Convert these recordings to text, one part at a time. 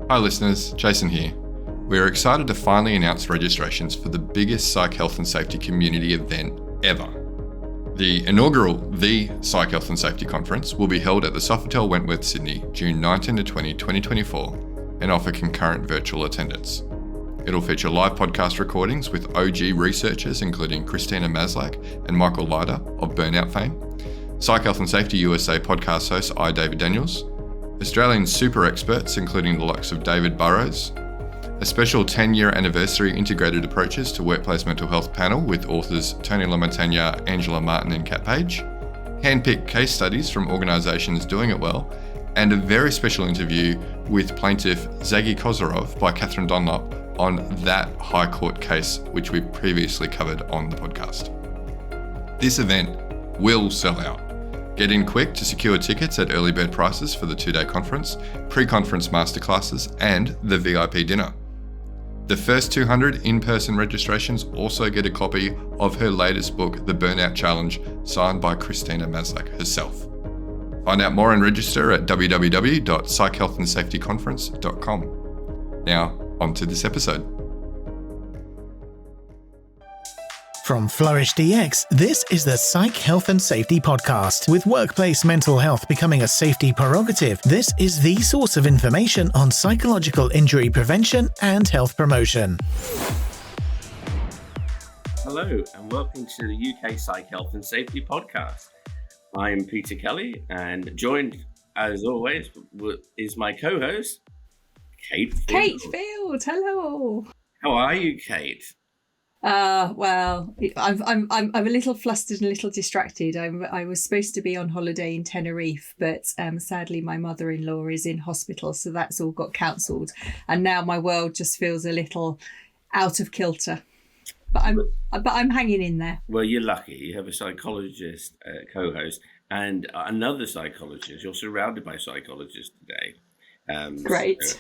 Hi listeners, Jason here. We are excited to finally announce registrations for the biggest psych health and safety community event ever. The inaugural The Psych Health and Safety Conference will be held at the Sofitel Wentworth, Sydney, June 19 to 20, 2024 and offer concurrent virtual attendance. It'll feature live podcast recordings with OG researchers including Christina Maslach and Michael Leiter of Burnout fame, Psych Health and Safety USA podcast host I. David Daniels, Australian super experts including the likes of David Burrows, a special 10-year anniversary integrated approaches to workplace mental health panel with authors Tony Lamontagna, Angela Martin and Kat Page, hand-picked case studies from organisations doing it well, and a very special interview with plaintiff Zaggy Kozarov by Catherine Dunlop on that High Court case which we previously covered on the podcast. This event will sell out. Get in quick to secure tickets at early bird prices for the 2-day conference, pre-conference masterclasses, and the VIP dinner. The first 200 in-person registrations also get a copy of her latest book, The Burnout Challenge, signed by Christina Maslach herself. Find out more and register at www.psychhealthandsafetyconference.com. Now, on to this episode. From Flourish DX, this is the Psych Health and Safety Podcast. With workplace mental health becoming a safety prerogative, this is the source of information on psychological injury prevention and health promotion. Hello, and welcome to the UK Psych Health and Safety Podcast. I'm Peter Kelly, and joined, as always, is my co-host, Kate Field. Kate Field, hello. How are you, Kate? Well, I'm a little flustered and a little distracted. I was supposed to be on holiday in Tenerife, but sadly my mother-in-law is in hospital, so that's all got cancelled. And now my world just feels a little out of kilter. But I'm hanging in there. Well, you're lucky. You have a psychologist co-host and another psychologist. You're surrounded by psychologists today. Great.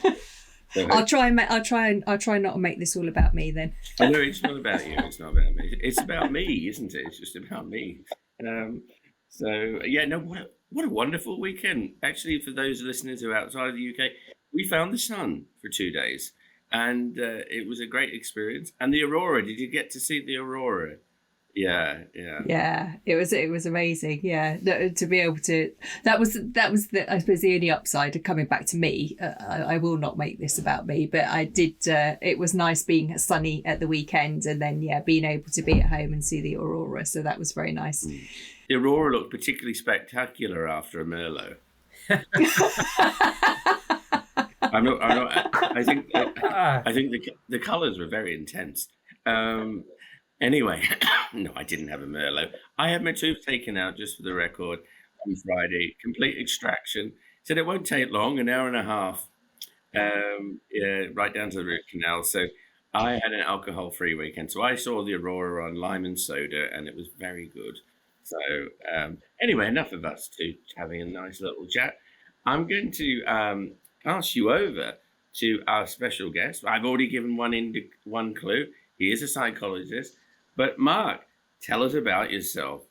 I'll try not to make this all about me then. No, it's not about you. It's not about me. It's about me, isn't it? It's just about me. What a wonderful weekend. Actually, for those listeners who are outside of the UK, we found the sun for 2 days, and it was a great experience. And the aurora. Did you get to see the aurora? Yeah, it was amazing. Yeah, to be able to, that was I suppose the only upside of coming back to me. I will not make this about me, but I did. It was nice being sunny at the weekend, and then being able to be at home and see the aurora. So that was very nice. The aurora looked particularly spectacular after a Merlot. I think the colours were very intense. Anyway, no, I didn't have a Merlot. I had my tooth taken out, just for the record, on Friday. Complete extraction. Said it won't take long, an hour and a half. Right down to the root canal. So I had an alcohol-free weekend. So I saw the aurora on lime and soda, and it was very good. So anyway, enough of us two having a nice little chat. I'm going to pass you over to our special guest. I've already given one clue. He is a psychologist. But Marc, tell us about yourself.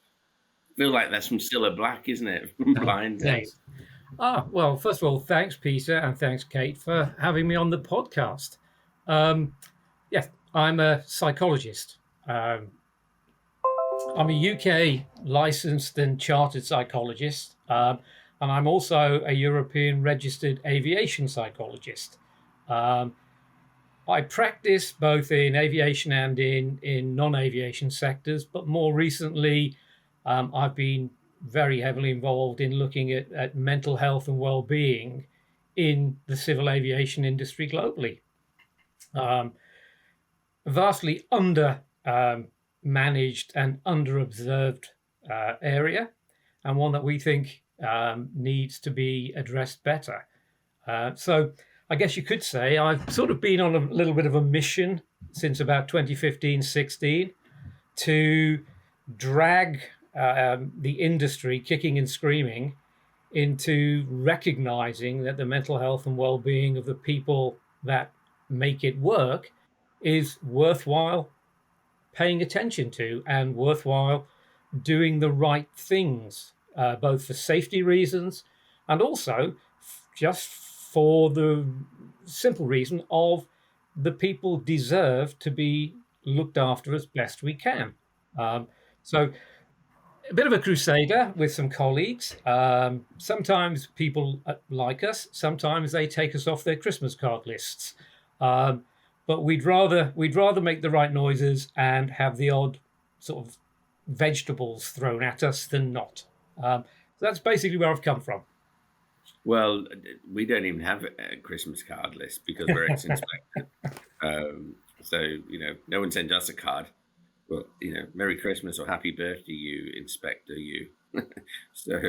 I feel like that's from Cilla Black, isn't it? From Blind Date. Well, first of all, thanks, Peter, and thanks, Kate, for having me on the podcast. I'm a psychologist. I'm a UK licensed and chartered psychologist, and I'm also a European registered aviation psychologist. I practice both in aviation and in non-aviation sectors, but more recently, I've been very heavily involved in looking at mental health and well-being in the civil aviation industry globally. Vastly under managed and under-observed area, and one that we think needs to be addressed better. So I guess you could say I've sort of been on a little bit of a mission since about 2015-16 to drag the industry kicking and screaming into recognizing that the mental health and well-being of the people that make it work is worthwhile paying attention to and worthwhile doing the right things, both for safety reasons and also just for the simple reason of the people deserve to be looked after as best we can. So a bit of a crusader with some colleagues. Sometimes people like us. Sometimes they take us off their Christmas card lists. But we'd rather make the right noises and have the odd sort of vegetables thrown at us than not. So that's basically where I've come from. Well, we don't even have a Christmas card list because we're ex-inspector. So, no one sends us a card. Well, Merry Christmas or Happy Birthday, you inspector, you. So,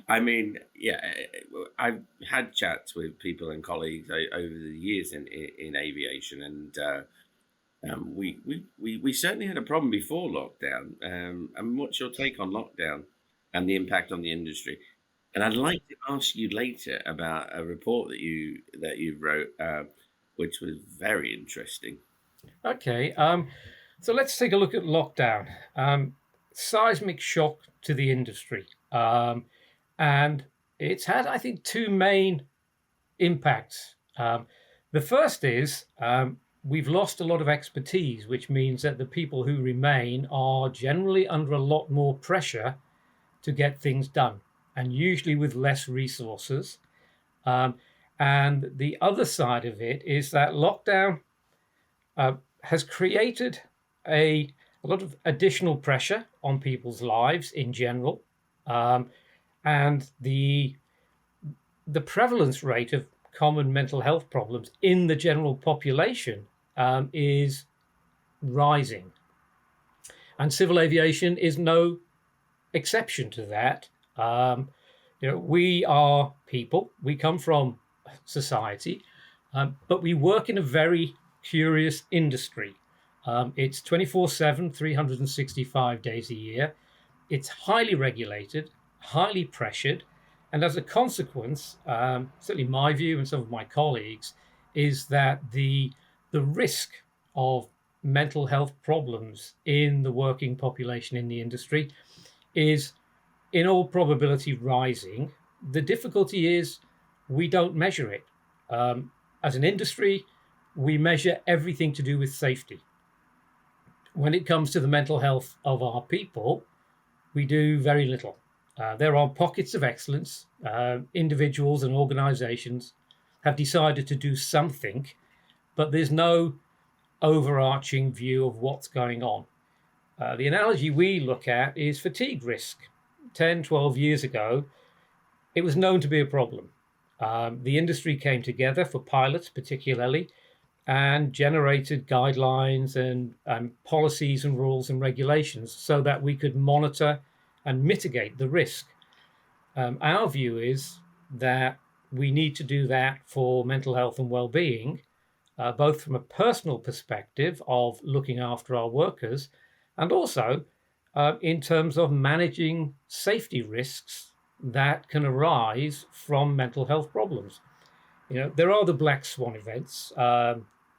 I've had chats with people and colleagues over the years in aviation, and we certainly had a problem before lockdown. And what's your take on lockdown and the impact on the industry? And I'd like to ask you later about a report that you wrote, which was very interesting. Okay. So let's take a look at lockdown. Seismic shock to the industry. And it's had, I think, two main impacts. The first is we've lost a lot of expertise, which means that the people who remain are generally under a lot more pressure to get things done, and usually with less resources. And the other side of it is that lockdown has created a lot of additional pressure on people's lives in general. And the prevalence rate of common mental health problems in the general population is rising. And civil aviation is no exception to that. We are people, we come from society, but we work in a very curious industry. It's 24/7, 365 days a year. It's highly regulated, highly pressured, and as a consequence, certainly my view and some of my colleagues, is that the risk of mental health problems in the working population in the industry is in all probability rising. The difficulty is we don't measure it. As an industry, we measure everything to do with safety. When it comes to the mental health of our people, we do very little. There are pockets of excellence. Individuals and organizations have decided to do something, but there's no overarching view of what's going on. The analogy we look at is fatigue risk. 10, 12 years ago, it was known to be a problem. The industry came together, for pilots particularly, and generated guidelines and policies and rules and regulations so that we could monitor and mitigate the risk. Our view is that we need to do that for mental health and well-being, both from a personal perspective of looking after our workers, and also in terms of managing safety risks that can arise from mental health problems. There are the black swan events.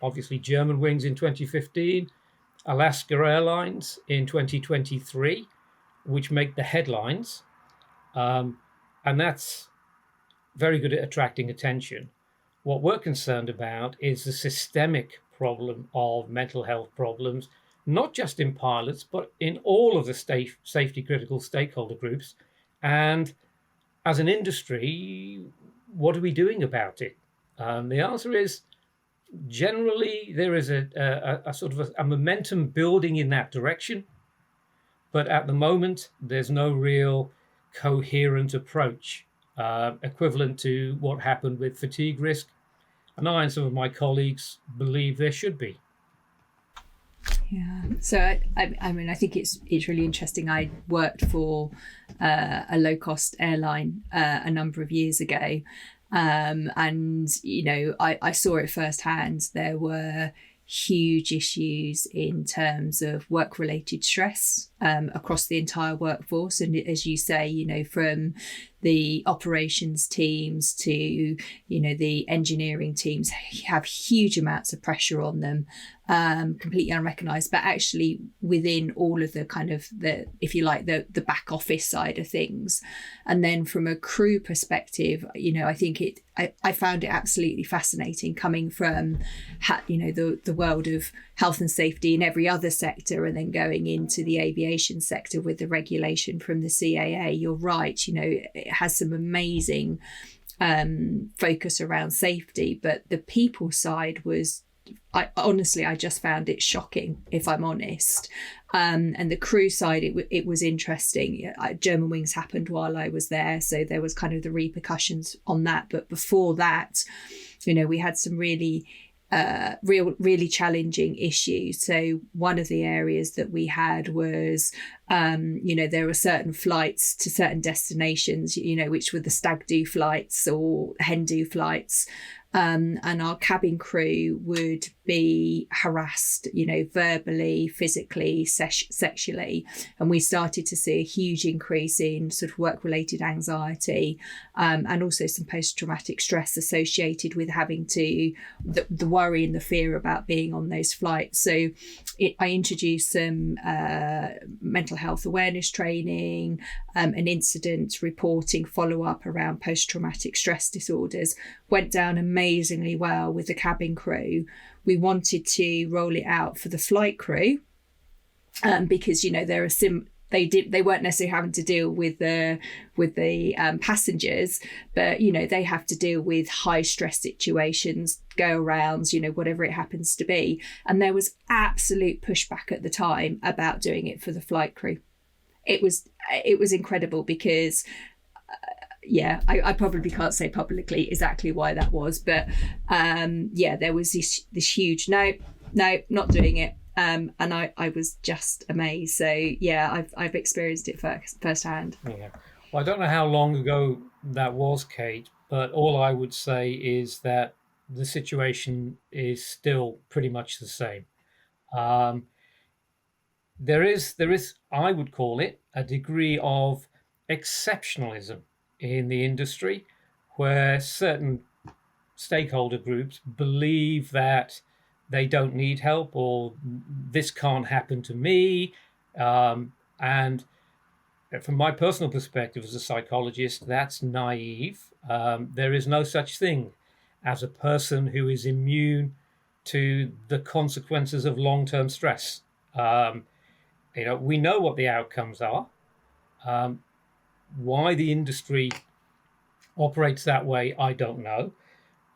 Obviously, Germanwings in 2015, Alaska Airlines in 2023, which make the headlines. And that's very good at attracting attention. What we're concerned about is the systemic problem of mental health problems, not just in pilots, but in all of the safety critical stakeholder groups. And as an industry, what are we doing about it? The answer is, generally, there is a sort of a momentum building in that direction. But at the moment, there's no real coherent approach equivalent to what happened with fatigue risk. And I and some of my colleagues believe there should be. Yeah. So I think it's really interesting. I worked for a low cost airline a number of years ago. And, I saw it firsthand. There were huge issues in terms of work-related stress across the entire workforce. And as you say, you know, from the operations teams to, you know, the engineering teams have huge amounts of pressure on them, completely unrecognised, but actually within all of the kind of the, if you like, the back office side of things. And then from a crew perspective, you know, I think I found it absolutely fascinating coming from, you know, the world of health and safety in every other sector, and then going into the aviation sector with the regulation from the CAA. You're right, you know, it has some amazing focus around safety, but the people side was, I just found it shocking, if I'm honest. And the crew side, it was interesting. Germanwings happened while I was there, so there was kind of the repercussions on that. But before that, you know, we had some really really challenging issues. So one of the areas that we had was, you know, there were certain flights to certain destinations, you know, which were the stag do flights or hen do flights. And our cabin crew would be harassed, you know, verbally, physically, sexually. And we started to see a huge increase in sort of work-related anxiety, and also some post-traumatic stress associated with having to, the worry and the fear about being on those flights. So I introduced some mental health awareness training, an incident reporting follow-up around post-traumatic stress disorders. Went down amazingly well with the cabin crew. We wanted to roll it out for the flight crew, because, you know, there are they weren't necessarily having to deal with the passengers, but, you know, they have to deal with high stress situations, go arounds, you know, whatever it happens to be. And there was absolute pushback at the time about doing it for the flight crew. It was incredible because, I probably can't say publicly exactly why that was, but there was this huge no, not doing it. And I was just amazed. So yeah, I've experienced it firsthand. Yeah. Well, I don't know how long ago that was, Kate, but all I would say is that the situation is still pretty much the same. There is, I would call it, a degree of exceptionalism in the industry, where certain stakeholder groups believe that they don't need help, or this can't happen to me. And from my personal perspective as a psychologist, that's naive. There is no such thing as a person who is immune to the consequences of long-term stress. You know, we know what the outcomes are. Why the industry operates that way, I don't know.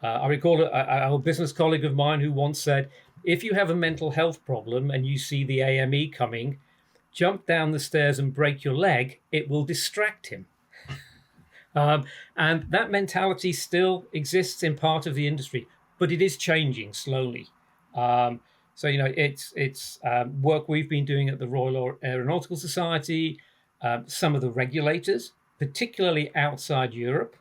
I recall a business colleague of mine who once said, if you have a mental health problem and you see the AME coming, jump down the stairs and break your leg, it will distract him. And that mentality still exists in part of the industry, but it is changing slowly. So, you know, it's work we've been doing at the Royal Aeronautical Society, some of the regulators, particularly outside Europe.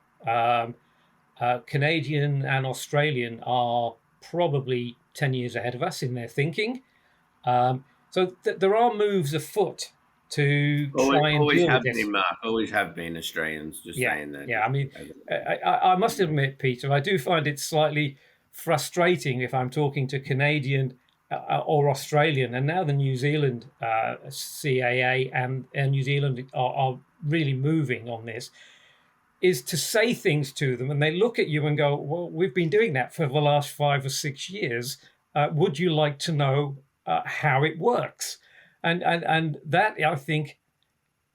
Canadian and Australian are probably 10 years ahead of us in their thinking. So there are moves afoot to try and deal with this. Always have been Australians, saying that. Yeah, I mean, I must admit, Peter, I do find it slightly frustrating if I'm talking to Canadian or Australian, and now the New Zealand CAA and New Zealand are really moving on this, is to say things to them and they look at you and go, well, we've been doing that for the last 5 or 6 years. Would you like to know how it works? And that, I think,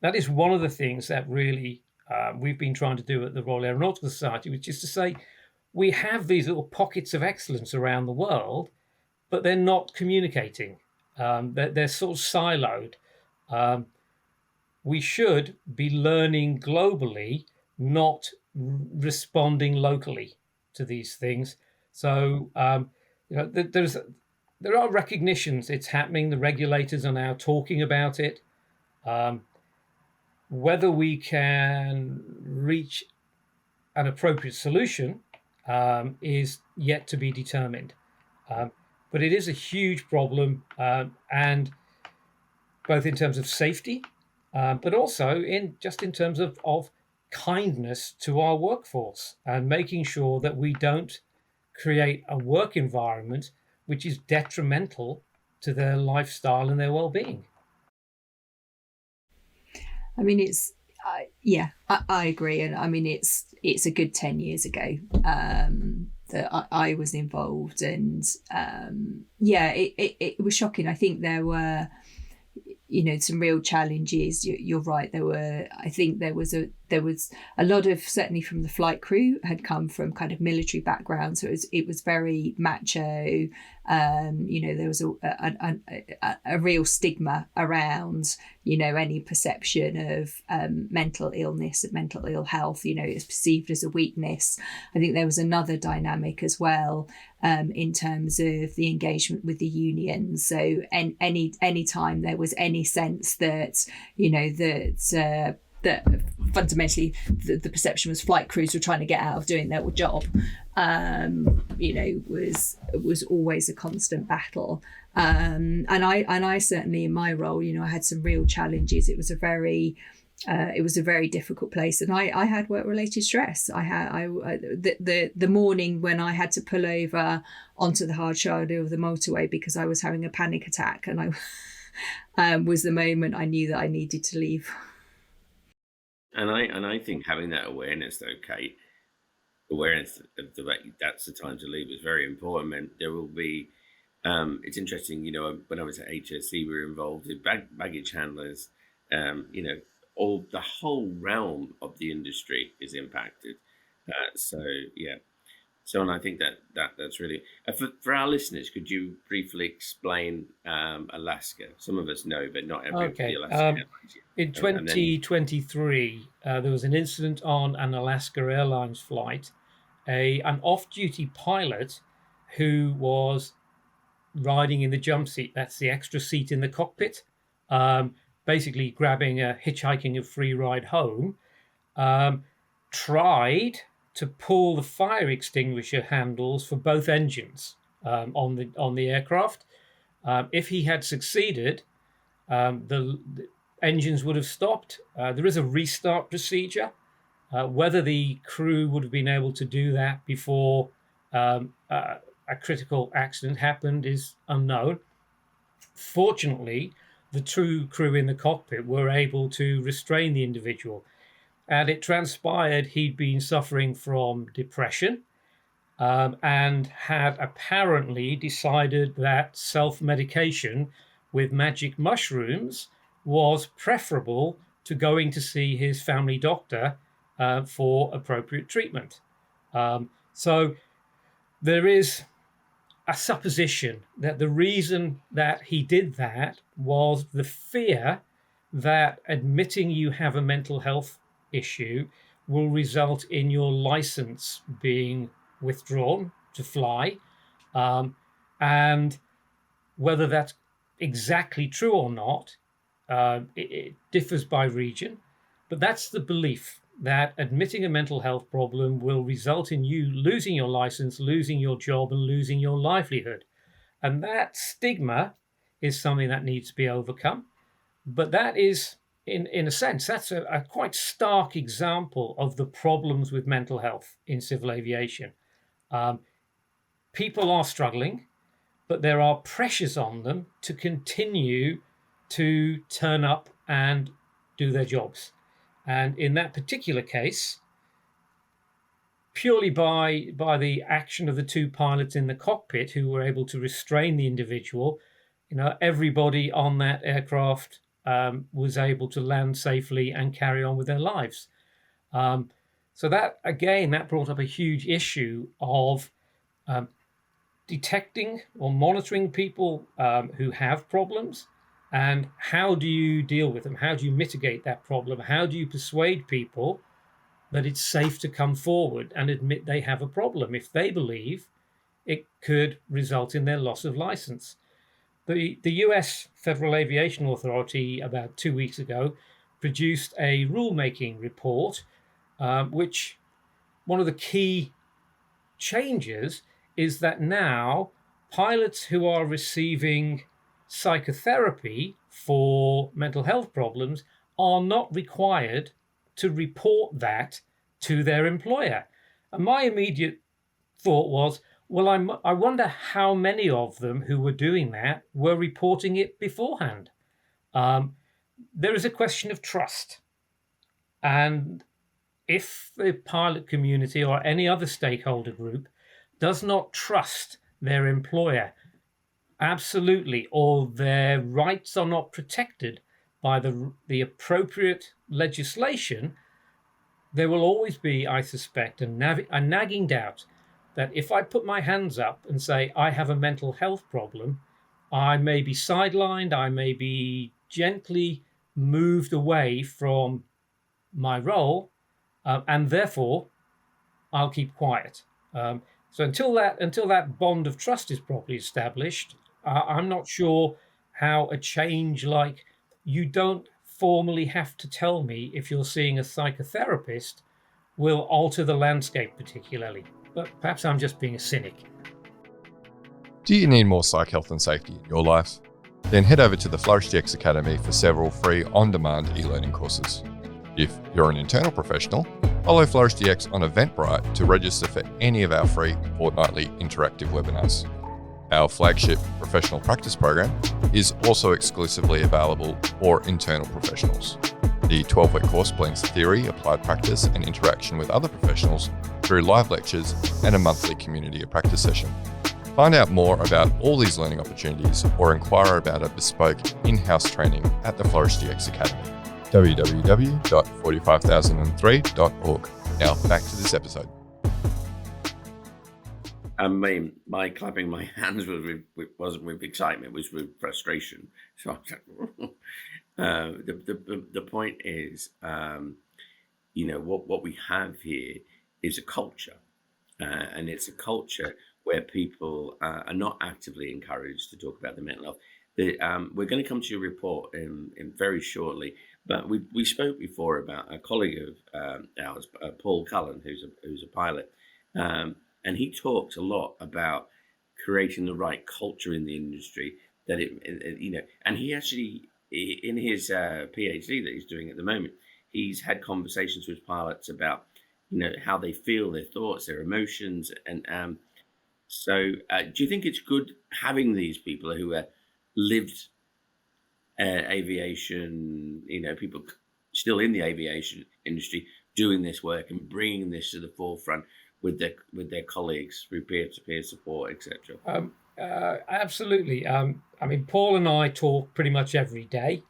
that is one of the things that really we've been trying to do at the Royal Aeronautical Society, which is to say we have these little pockets of excellence around the world, but they're not communicating. They're sort of siloed. We should be learning globally, not responding locally to these things. So, you know, there are recognitions it's happening. The regulators are now talking about it. Whether we can reach an appropriate solution is yet to be determined. But it is a huge problem, and both in terms of safety, but also in terms of kindness to our workforce and making sure that we don't create a work environment which is detrimental to their lifestyle and their well-being. I mean, I agree, and I mean it's a good 10 years ago that I was involved, and it was shocking. I think there were, some real challenges. You're right. I think there was a lot of, certainly from the flight crew, had come from kind of military background, so it was very macho. There was a real stigma around any perception of mental illness and mental ill health. It's perceived as a weakness. I think there was another dynamic as well in terms of the engagement with the unions. So any time there was any sense that that fundamentally the perception was flight crews were trying to get out of doing their job, was always a constant battle. And I certainly, in my role, I had some real challenges. It was a very difficult place, and I had work-related stress. The morning when I had to pull over onto the hard shoulder of the motorway because I was having a panic attack, and I was the moment I knew that I needed to leave. And I think having that awareness, though, Kate, awareness of the that's the time to leave is very important. And there will be, it's interesting, when I was at HSC, we were involved in baggage handlers, the whole realm of the industry is impacted. So, and I think that's really, for our listeners, could you briefly explain Alaska? Some of us know, but not everybody. Okay. Alaska In 2023, there was an incident on an Alaska Airlines flight. An off-duty pilot who was riding in the jump seat, that's the extra seat in the cockpit, basically grabbing a hitchhiking a free ride home, tried to pull the fire extinguisher handles for both engines on the aircraft. If he had succeeded, the engines would have stopped. There is a restart procedure. Whether the crew would have been able to do that before a critical accident happened is unknown. Fortunately, the two crew in the cockpit were able to restrain the individual. And it transpired he'd been suffering from depression and had apparently decided that self-medication with magic mushrooms was preferable to going to see his family doctor for appropriate treatment. So there is a supposition that the reason that he did that was the fear that admitting you have a mental health issue will result in your license being withdrawn to fly, and whether that's exactly true or not, it differs by region, but that's the belief, that admitting a mental health problem will result in you losing your license, losing your job, and losing your livelihood. And that stigma is something that needs to be overcome. But that is, in a sense, that's a quite stark example of the problems with mental health in civil aviation. People are struggling, but there are pressures on them to continue to turn up and do their jobs. And in that particular case, purely by the action of the two pilots in the cockpit who were able to restrain the individual, everybody on that aircraft was able to land safely and carry on with their lives. So that, again, that brought up a huge issue of detecting or monitoring people who have problems, and how do you deal with them? How do you mitigate that problem? How do you persuade people that it's safe to come forward and admit they have a problem if they believe it could result in their loss of license? The US Federal Aviation Authority, about 2 weeks ago, produced a rulemaking report, which one of the key changes is that now pilots who are receiving psychotherapy for mental health problems are not required to report that to their employer. And my immediate thought was, well, I wonder how many of them who were doing that were reporting it beforehand. There is a question of trust. And if the pilot community or any other stakeholder group does not trust their employer absolutely, or their rights are not protected by the appropriate legislation, there will always be, I suspect, a nagging doubt that if I put my hands up and say I have a mental health problem, I may be sidelined, I may be gently moved away from my role, and therefore I'll keep quiet. So until that bond of trust is properly established, I'm not sure how a change like you don't formally have to tell me if you're seeing a psychotherapist will alter the landscape particularly. But perhaps I'm just being a cynic. Do you need more psych health and safety in your life? Then head over to the FlourishDX Academy for several free on-demand e-learning courses. If you're an internal professional, follow FlourishDX on Eventbrite to register for any of our free fortnightly interactive webinars. Our flagship professional practice program is also exclusively available for internal professionals. The 12-week course blends theory, applied practice, and interaction with other professionals through live lectures and a monthly community of practice session. Find out more about all these learning opportunities or inquire about a bespoke in-house training at the FlourishDX Academy. www.45003.org. Now back to this episode. I mean, my clapping my hands wasn't with excitement; it was with frustration. So the point is, what we have here is a culture, and it's a culture where people are not actively encouraged to talk about their mental health. We're going to come to your report in very shortly, but we spoke before about a colleague of ours, Paul Cullen, who's a pilot. And he talks a lot about creating the right culture in the industry. And he actually, in his PhD that he's doing at the moment, he's had conversations with pilots about, how they feel, their thoughts, their emotions, and so. Do you think it's good having these people who are lived aviation, people still in the aviation industry doing this work and bringing this to the forefront with their colleagues through peer-to-peer support, etc.? Absolutely. Paul and I talk pretty much every day.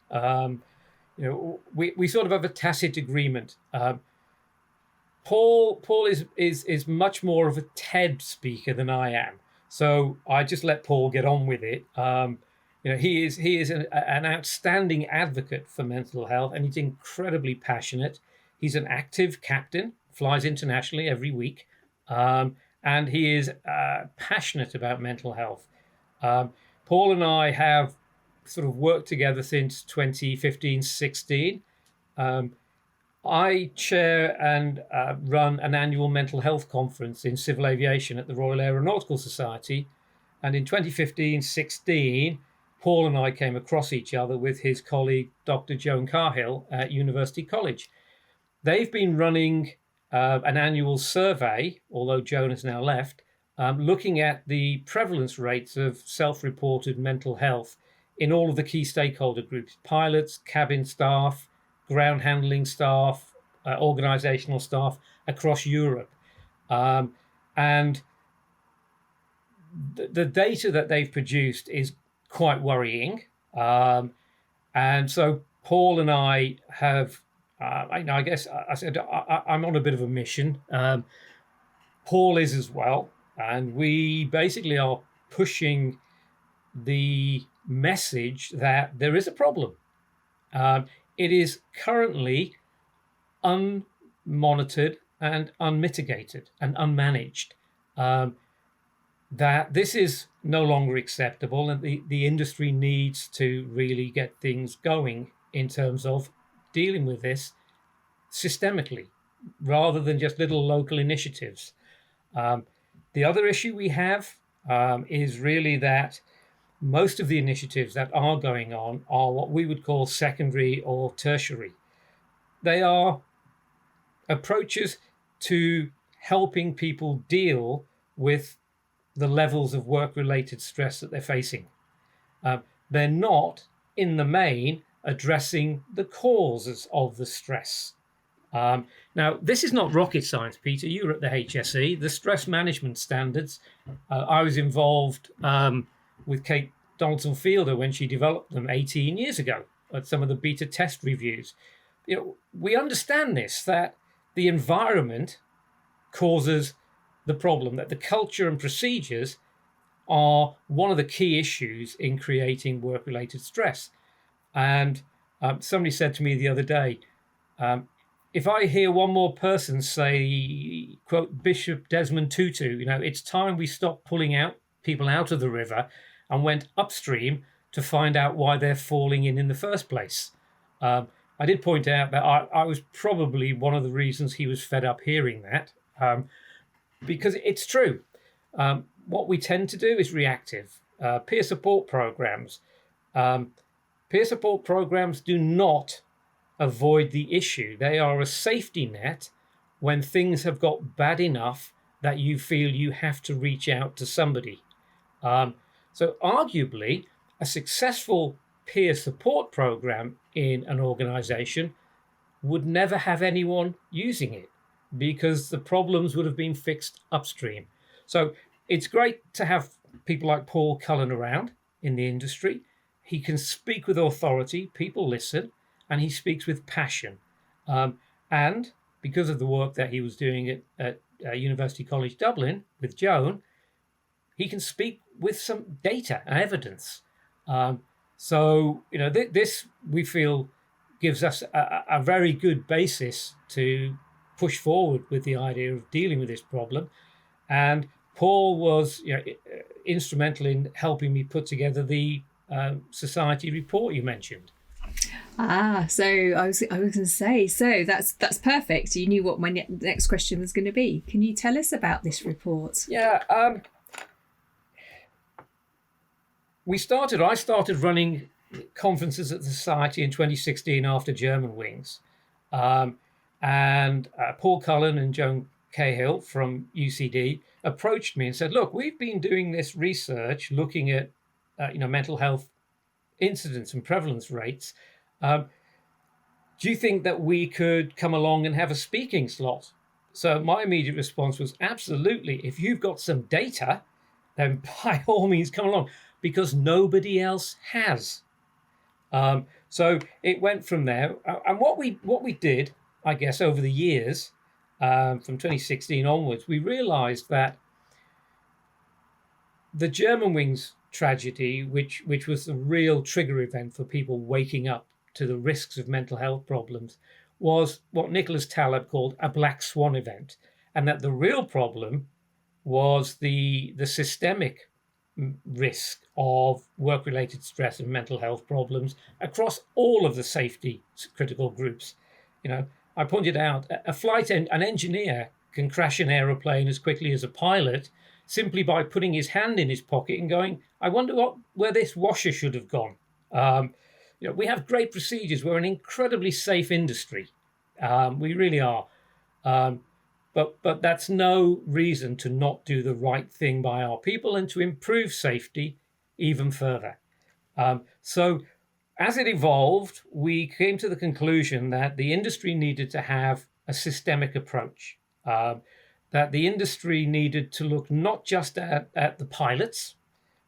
We sort of have a tacit agreement. Paul is much more of a TED speaker than I am, so I just let Paul get on with it. He is an outstanding advocate for mental health, and he's incredibly passionate. He's an active captain, flies internationally every week. And he is passionate about mental health. Paul and I have sort of worked together since 2015-16. I chair and run an annual mental health conference in civil aviation at the Royal Aeronautical Society. And in 2015-16, Paul and I came across each other with his colleague, Dr. Joan Carhill at University College. They've been running an annual survey, although Joan has now left, looking at the prevalence rates of self-reported mental health in all of the key stakeholder groups: pilots, cabin staff, ground handling staff, organizational staff across Europe. And the data that they've produced is quite worrying. And so Paul and I have, I guess I said I'm on a bit of a mission. Paul is as well. And we basically are pushing the message that there is a problem. It is currently unmonitored and unmitigated and unmanaged. That this is no longer acceptable, and the industry needs to really get things going in terms of dealing with this systemically, rather than just little local initiatives. The other issue we have is really that most of the initiatives that are going on are what we would call secondary or tertiary. They are approaches to helping people deal with the levels of work-related stress that they're facing. They're not, in the main, addressing the causes of the stress. Now, this is not rocket science, Peter. You were at the HSE. The stress management standards, I was involved with Kate Donaldson-Fielder when she developed them 18 years ago at some of the beta test reviews. We understand this, that the environment causes the problem, that the culture and procedures are one of the key issues in creating work-related stress. And somebody said to me the other day, if I hear one more person say, quote, Bishop Desmond Tutu, it's time we stopped pulling out people out of the river and went upstream to find out why they're falling in the first place. I did point out that I was probably one of the reasons he was fed up hearing that, because it's true. What we tend to do is reactive. Peer support programs. Peer support programs do not avoid the issue. They are a safety net when things have got bad enough that you feel you have to reach out to somebody. So arguably, a successful peer support program in an organization would never have anyone using it because the problems would have been fixed upstream. So it's great to have people like Paul Cullen around in the industry. He can speak with authority, people listen, and he speaks with passion. And because of the work that he was doing at University College Dublin with Joan, he can speak with some data and evidence. So, this we feel gives us a very good basis to push forward with the idea of dealing with this problem. And Paul was instrumental in helping me put together the society report you mentioned. So I was going to say, so that's perfect. You knew what my next question was going to be. Can you tell us about this report? Yeah. I started running conferences at the Society in 2016 after Germanwings. And Paul Cullen and Joan Cahill from UCD approached me and said, look, we've been doing this research looking at mental health incidence and prevalence rates. Do you think that we could come along and have a speaking slot? So my immediate response was, absolutely. If you've got some data, then by all means come along, because nobody else has. So it went from there. And what we did, I guess, over the years, from 2016 onwards, we realized that the Germanwings tragedy, which was the real trigger event for people waking up to the risks of mental health problems, was what Nicholas Taleb called a black swan event, and that the real problem was the systemic risk of work-related stress and mental health problems across all of the safety critical groups. I pointed out an engineer can crash an aeroplane as quickly as a pilot simply by putting his hand in his pocket and going, I wonder where this washer should have gone. We have great procedures. We're an incredibly safe industry. We really are. But that's no reason to not do the right thing by our people and to improve safety even further. So as it evolved, we came to the conclusion that the industry needed to have a systemic approach, that the industry needed to look not just at the pilots,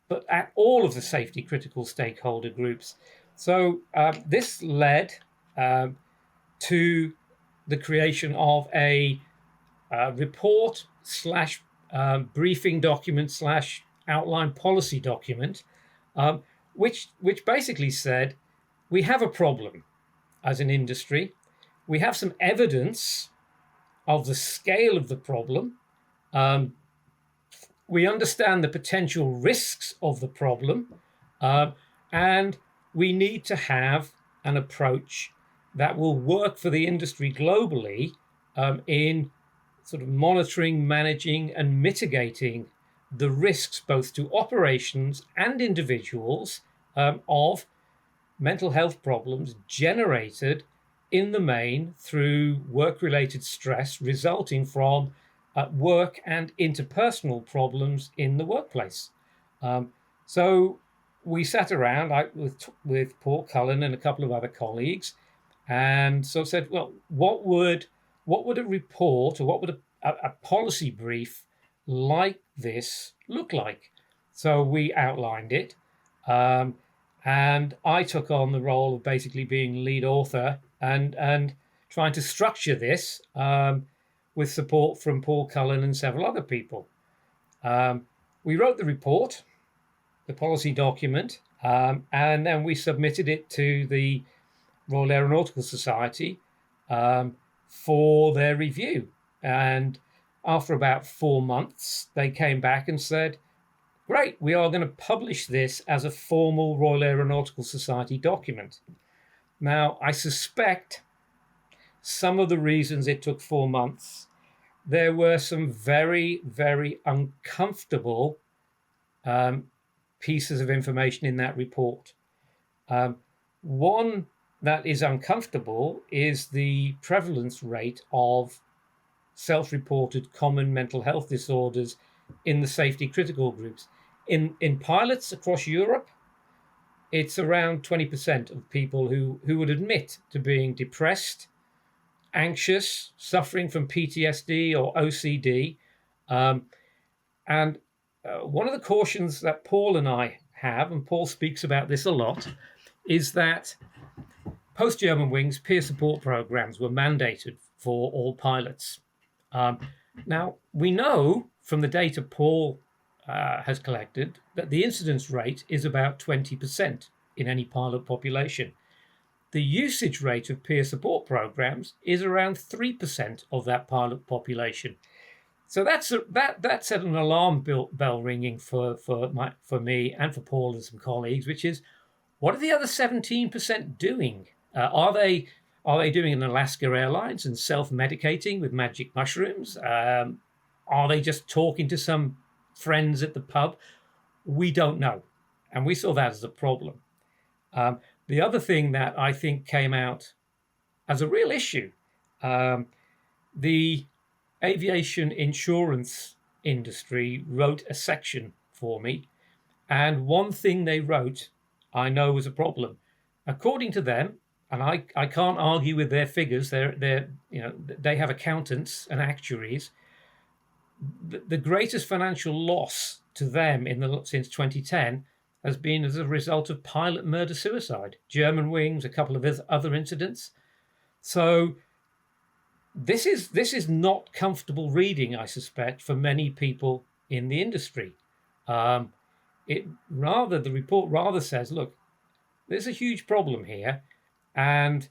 but at all of the safety critical stakeholder groups. So this led to the creation of a report / briefing document / outline policy document, which basically said, we have a problem as an industry. We have some evidence of the scale of the problem. We understand the potential risks of the problem, and we need to have an approach that will work for the industry globally in sort of monitoring, managing, and mitigating the risks both to operations and individuals of mental health problems generated in the main through work-related stress resulting from work and interpersonal problems in the workplace. So we sat around with Paul Cullen and a couple of other colleagues, and so said, well, what would a report or what would a policy brief like this look like? So we outlined it, and I took on the role of basically being lead author and trying to structure this with support from Paul Cullen and several other people. We wrote the report, the policy document, and then we submitted it to the Royal Aeronautical Society for their review. And after about 4 months, they came back and said, great, we are going to publish this as a formal Royal Aeronautical Society document. Now, I suspect some of the reasons it took 4 months, there were some very, very uncomfortable pieces of information in that report. One that is uncomfortable is the prevalence rate of self-reported common mental health disorders in the safety critical groups. In pilots across Europe, it's around 20% of people who would admit to being depressed, anxious, suffering from PTSD or OCD. And one of the cautions that Paul and I have, and Paul speaks about this a lot, is that post-Germanwings peer support programs were mandated for all pilots. Now, we know from the data Paul has collected that the incidence rate is about 20% in any pilot population. The usage rate of peer support programs is around 3% of that pilot population. So that's an alarm bell ringing for me and for Paul and some colleagues, which is, what are the other 17% doing? Are they doing an Alaska Airlines and self-medicating with magic mushrooms? Are they just talking to some friends at the pub? We don't know. And we saw that as a problem. The other thing that I think came out as a real issue, the aviation insurance industry wrote a section for me. And one thing they wrote I know was a problem. According to them, and I can't argue with their figures, they have accountants and actuaries. The greatest financial loss to them since 2010 has been as a result of pilot murder-suicide, Germanwings, a couple of other incidents. So this is not comfortable reading, I suspect, for many people in the industry. The report rather says, look, there's a huge problem here, and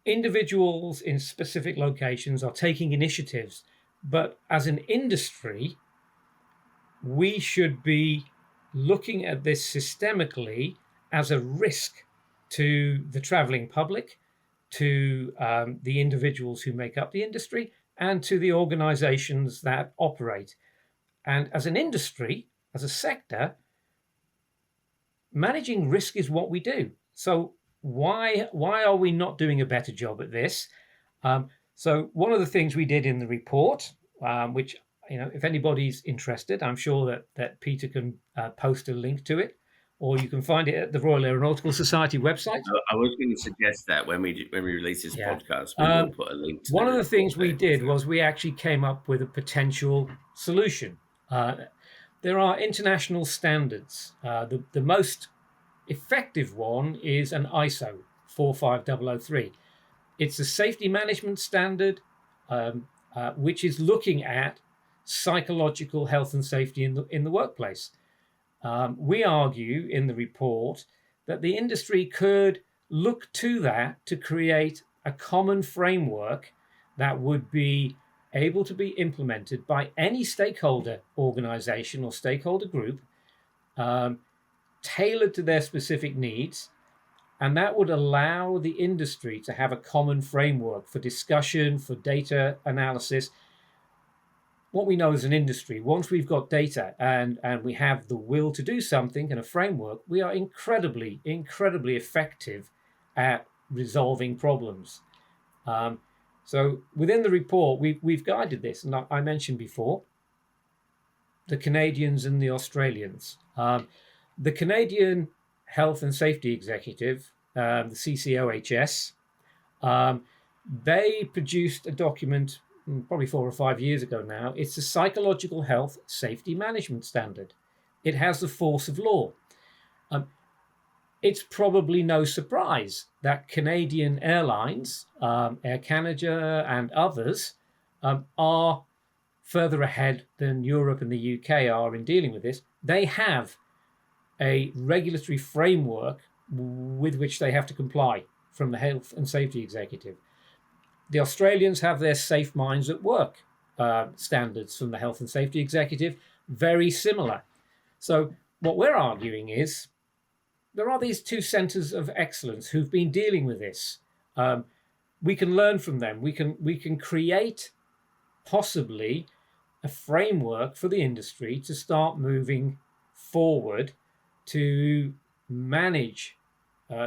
individuals in specific locations are taking initiatives, but as an industry, we should be looking at this systemically as a risk to the traveling public, to the individuals who make up the industry, and to the organizations that operate. And as an industry, as a sector, managing risk is what we do. So why are we not doing a better job at this? So one of the things we did in the report, which, if anybody's interested, I'm sure that Peter can post a link to it, or you can find it at the Royal Aeronautical Society website. I was going to suggest that when we release this podcast, we will put a link to one of the things we did was we actually came up with a potential solution. There are international standards. The most effective one is an ISO 45003. It's a safety management standard which is looking at psychological health and safety in the workplace. We argue in the report that the industry could look to that to create a common framework that would be able to be implemented by any stakeholder organization or stakeholder group, tailored to their specific needs, and that would allow the industry to have a common framework for discussion, for data analysis. what we know as an industry, once we've got data and we have the will to do something and a framework, we are incredibly effective at resolving problems. So within the report, we've guided this, and I mentioned before the Canadians and the Australians. The Canadian Health and Safety Executive, the CCOHS, they produced a document probably 4 or 5 years ago now. It's a Psychological Health Safety Management Standard. It has the force of law. It's probably no surprise that Canadian airlines, Air Canada and others, are further ahead than Europe and the UK are in dealing with this. They have a regulatory framework with which they have to comply from the Health and Safety Executive. The Australians have their Safe Minds at Work standards from the Health and Safety Executive, very similar. So what we're arguing is there are these two centres of excellence who've been dealing with this. We can learn from them. We can create possibly a framework for the industry to start moving forward to manage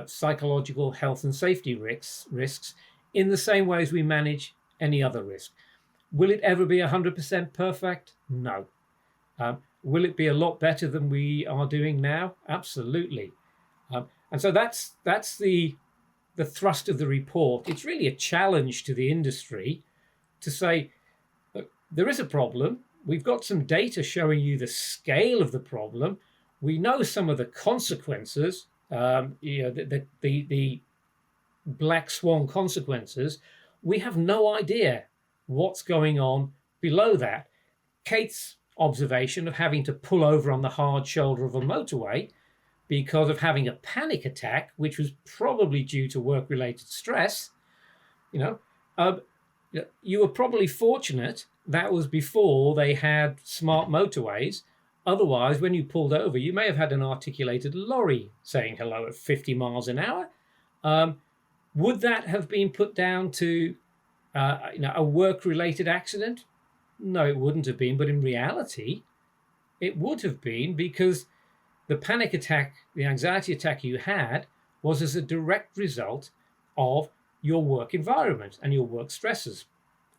psychological health and safety risks in the same way as we manage any other risk. Will it ever be 100% perfect? No. Will it be a lot better than we are doing now? Absolutely. And so that's the thrust of the report. It's really a challenge to the industry to say, look, there is a problem. We've got some data showing you the scale of the problem. We know some of the consequences, the black swan consequences. We have no idea what's going on below that. Kate's observation of having to pull over on the hard shoulder of a motorway because of having a panic attack, which was probably due to work-related stress, you were probably fortunate that was before they had smart motorways. Otherwise, when you pulled over, you may have had an articulated lorry saying hello at 50 miles an hour. Would that have been put down to a work-related accident? No, it wouldn't have been. But in reality, it would have been, because the panic attack, the anxiety attack you had was as a direct result of your work environment and your work stresses.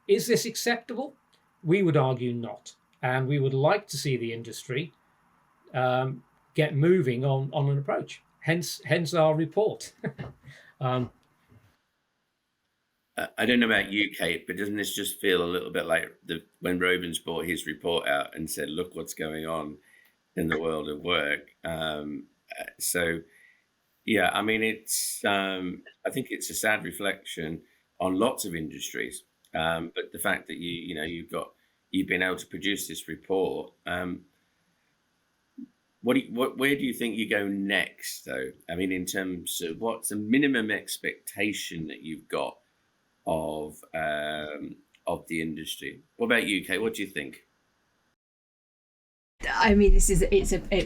Is this acceptable? We would argue not. And we would like to see the industry get moving on an approach. Hence our report. I don't know about you, Kate, but doesn't this just feel a little bit like when Robins brought his report out and said, look what's going on in the world of work? So, yeah, I mean, it's I think it's a sad reflection on lots of industries. But the fact that you've been able to produce this report, where do you think you go next, though? I mean, in terms of what's the minimum expectation that you've got of the industry? What about you, Kate? What do you think? I mean, it's a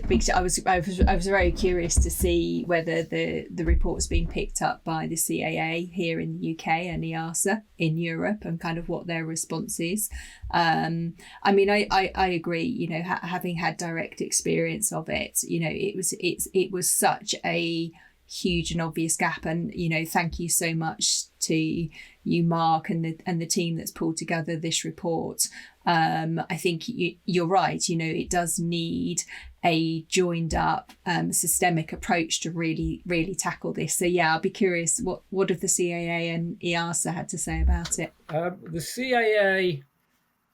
big. I was very curious to see whether the report's been picked up by the CAA here in the UK and EASA in Europe, and kind of what their response is. I mean, I agree. Having had direct experience of it, it was such a huge and obvious gap, and thank you so much to you, Mark, and the team that's pulled together this report. I think you're right. It does need a joined up systemic approach to really tackle this. So yeah, I'll be curious what have the CAA and EASA had to say about it. The CAA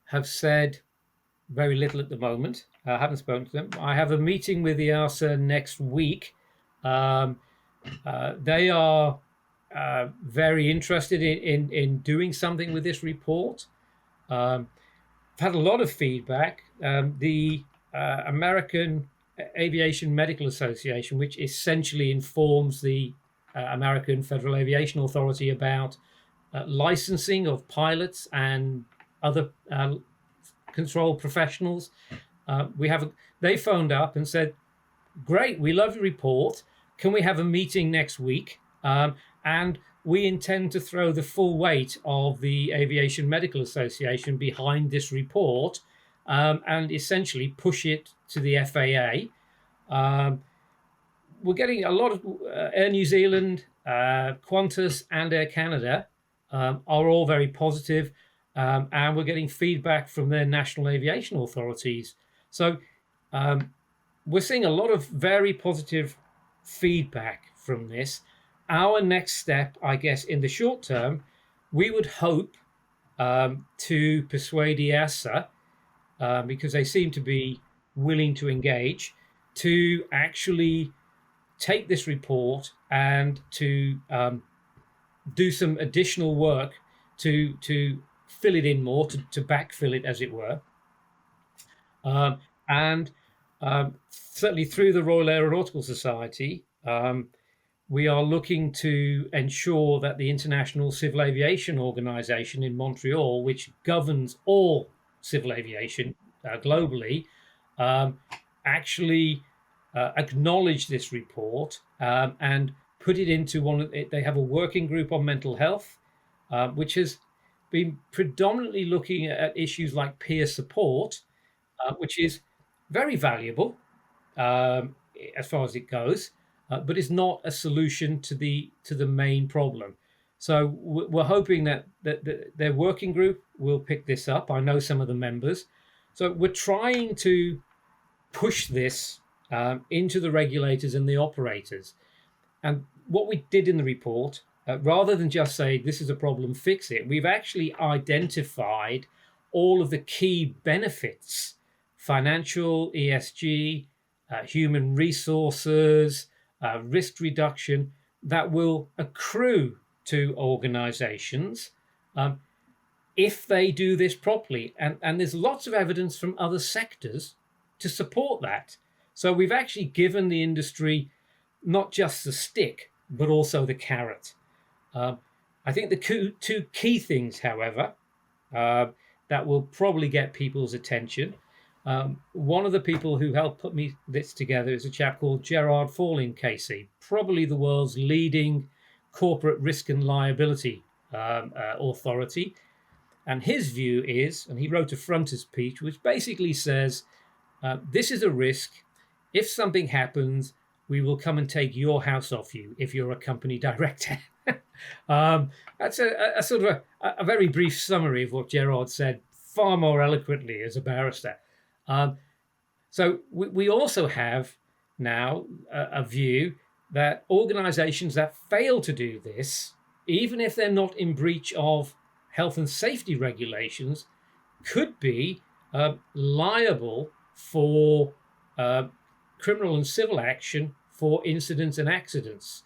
have said very little at the moment. I haven't spoken to them. I have a meeting with EASA next week. They are very interested in doing something with this report. I've had a lot of feedback. The American Aviation Medical Association, which essentially informs the American Federal Aviation Authority about licensing of pilots and other control professionals, they phoned up and said, great, we love your report. Can we have a meeting next week? And we intend to throw the full weight of the Aviation Medical Association behind this report and essentially push it to the FAA. We're getting a lot of Air New Zealand, Qantas, and Air Canada are all very positive, and we're getting feedback from their national aviation authorities. So we're seeing a lot of very positive feedback from this. Our next step, I guess, in the short term, we would hope to persuade EASA, because they seem to be willing to engage, to actually take this report and to do some additional work to fill it in more, to backfill it, as it were. And certainly through the Royal Aeronautical Society, we are looking to ensure that the International Civil Aviation Organization in Montreal, which governs all civil aviation globally, actually acknowledge this report and put it into one of it. They have a working group on mental health, which has been predominantly looking at issues like peer support, which is very valuable as far as it goes, but is not a solution to the main problem. So we're hoping that their working group will pick this up. I know some of the members. So we're trying to push this into the regulators and the operators. And what we did in the report, rather than just say this is a problem, fix it, we've actually identified all of the key benefits: financial, ESG, human resources, risk reduction, that will accrue to organizations if they do this properly. And there's lots of evidence from other sectors to support that. So we've actually given the industry not just the stick, but also the carrot. I think the two key things, however, that will probably get people's attention. One of the people who helped put this together is a chap called Gerard Falling Casey, probably the world's leading corporate risk and liability authority. And his view is, and he wrote a frontispiece, which basically says, this is a risk. If something happens, we will come and take your house off you if you're a company director. That's a sort of a very brief summary of what Gerard said, far more eloquently as a barrister. So we also have now a view that organizations that fail to do this, even if they're not in breach of health and safety regulations, could be liable for criminal and civil action for incidents and accidents.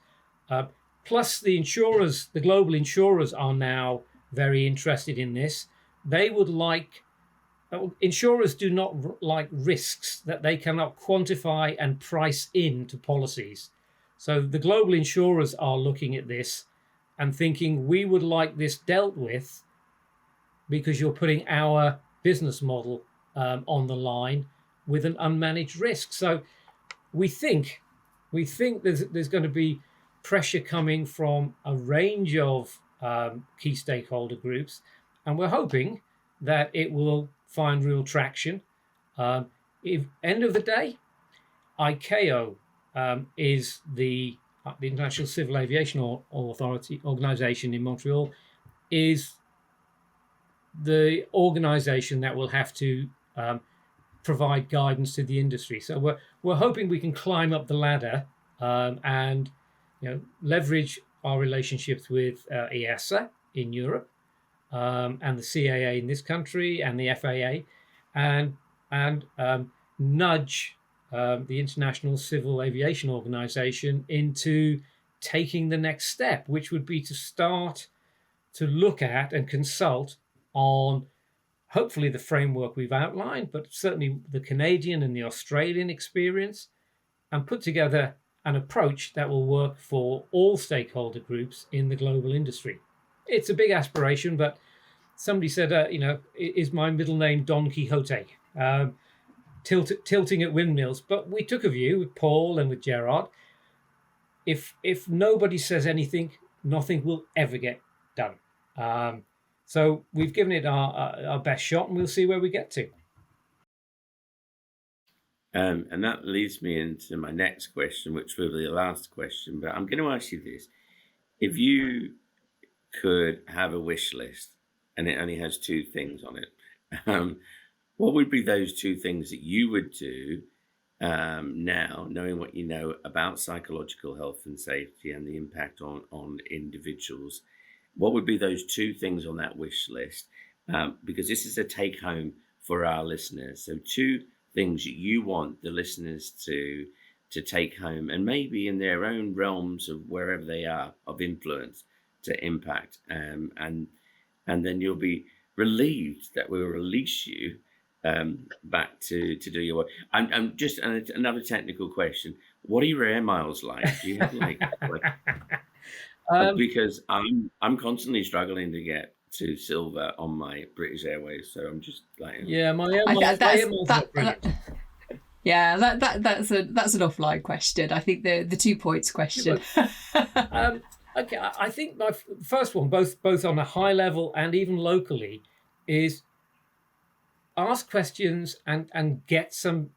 Plus, the insurers, the global insurers, are now very interested in this. They would like, insurers do not like risks that they cannot quantify and price into policies. So the global insurers are looking at this and thinking, we would like this dealt with because you're putting our business model on the line with an unmanaged risk. So we think there's going to be pressure coming from a range of key stakeholder groups, and we're hoping that it will find real traction. If end of the day, ICAO is the International Civil Aviation Authority organization in Montreal, is the organization that will have to provide guidance to the industry. So we're hoping we can climb up the ladder and leverage our relationships with EASA in Europe and the CAA in this country and the FAA, and nudge the International Civil Aviation Organization into taking the next step, which would be to start to look at and consult on hopefully the framework we've outlined, but certainly the Canadian and the Australian experience, and put together an approach that will work for all stakeholder groups in the global industry. It's a big aspiration, but somebody said, is my middle name Don Quixote? Tilting at windmills. But we took a view with Paul and with Gerard. If nobody says anything, nothing will ever get done. So we've given it our best shot, and we'll see where we get to. And that leads me into my next question, which will be the last question. But I'm going to ask you this. If you could have a wish list and it only has two things on it, what would be those two things that you would do now, knowing what you know about psychological health and safety and the impact on individuals? What would be those two things on that wish list? Because this is a take home for our listeners. So two things that you want the listeners to take home, and maybe in their own realms of wherever they are of influence, to impact. And then you'll be relieved that we'll release you back to do your work. I'm just another technical question. What are your air miles like? Do you have like because I'm constantly struggling to get to silver on my British Airways, so I'm just like, yeah, my air miles are brilliant. Yeah, that's an offline question. I think the 2 points question. Okay, I think my first one, both on a high level and even locally, is ask questions and get some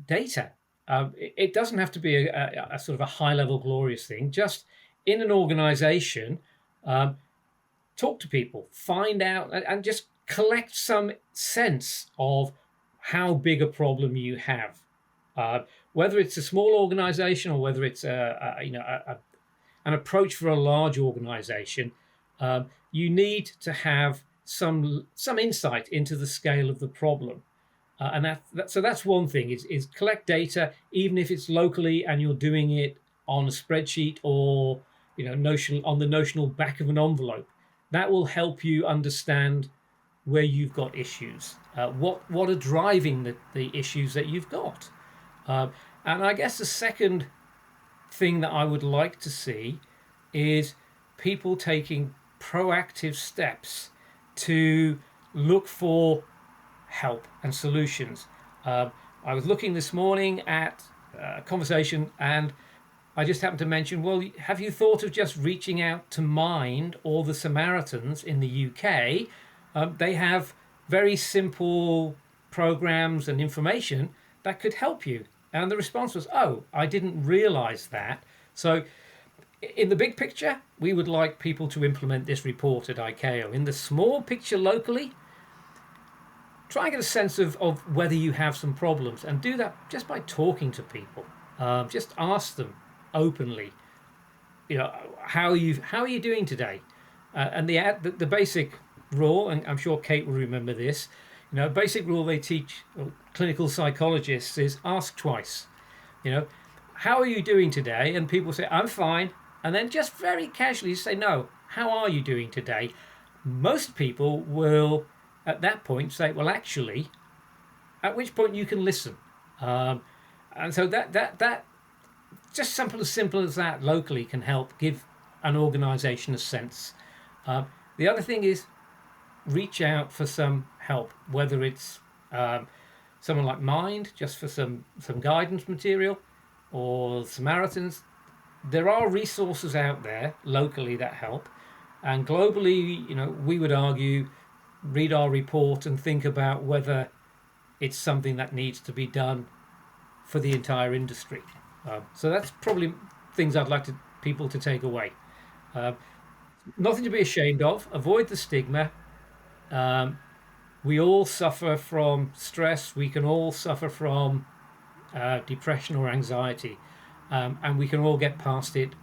data. It doesn't have to be a sort of a high level glorious thing. Just in an organization, talk to people, find out, and just collect some sense of how big a problem you have. Whether it's a small organization or whether it's an approach for a large organization, you need to have some insight into the scale of the problem. And so that's one thing, is collect data, even if it's locally and you're doing it on a spreadsheet or on the notional back of an envelope. That will help you understand where you've got issues, what are driving the issues that you've got. And I guess the second thing that I would like to see is people taking proactive steps to look for help and solutions. I was looking this morning at a conversation, and I just happened to mention, well, have you thought of just reaching out to Mind or the Samaritans in the UK? They have very simple programs and information that could help you. And the response was, oh, I didn't realize that. So in the big picture, we would like people to implement this report at ICAO. In the small picture locally, try and get a sense of whether you have some problems, and do that just by talking to people. Just ask them openly, how are you doing today? And the basic rule, and I'm sure Kate will remember this, basic rule they teach clinical psychologists is ask twice. How are you doing today? And people say, I'm fine. And then just very casually say, no, how are you doing today? Most people will at that point say, well, actually, at which point you can listen. And so that just something as simple as that locally can help give an organization a sense. The other thing is reach out for some help, whether it's someone like Mind, just for some guidance material, or Samaritans. There are resources out there locally that help, and globally, we would argue, read our report and think about whether it's something that needs to be done for the entire industry. So that's probably things I'd like people to take away. Nothing to be ashamed of. Avoid the stigma. We all suffer from stress. We can all suffer from depression or anxiety. And we can all get past it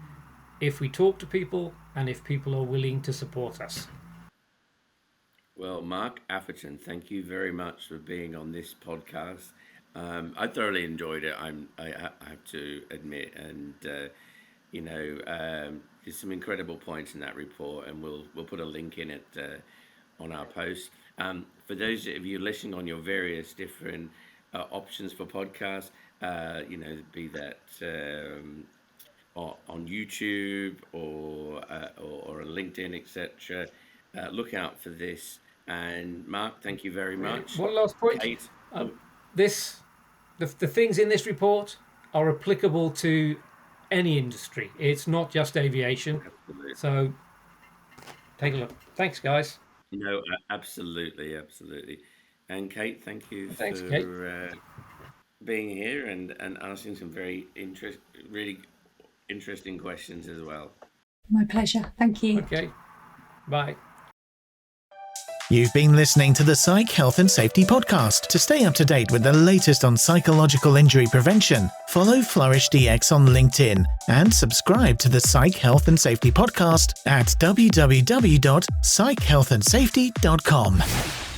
if we talk to people and if people are willing to support us. Well, Marc Atherton, thank you very much for being on this podcast. I thoroughly enjoyed it, I have to admit, and there's some incredible points in that report, and we'll put a link in it on our post. For those of you listening on your various different options for podcasts, be that on YouTube or on LinkedIn, etc. Look out for this. And Marc, thank you very much. One last point. Kate, the things in this report are applicable to any industry. It's not just aviation. Absolutely. So take a look. Thanks, guys. Absolutely. And Kate, thank you Thanks, for Kate. being here and asking some really interesting questions as well. My pleasure. Thank you. Okay. Bye. You've been listening to the Psych Health and Safety Podcast. To stay up to date with the latest on psychological injury prevention, follow Flourish DX on LinkedIn and subscribe to the Psych Health and Safety Podcast at www.psychealthandsafety.com.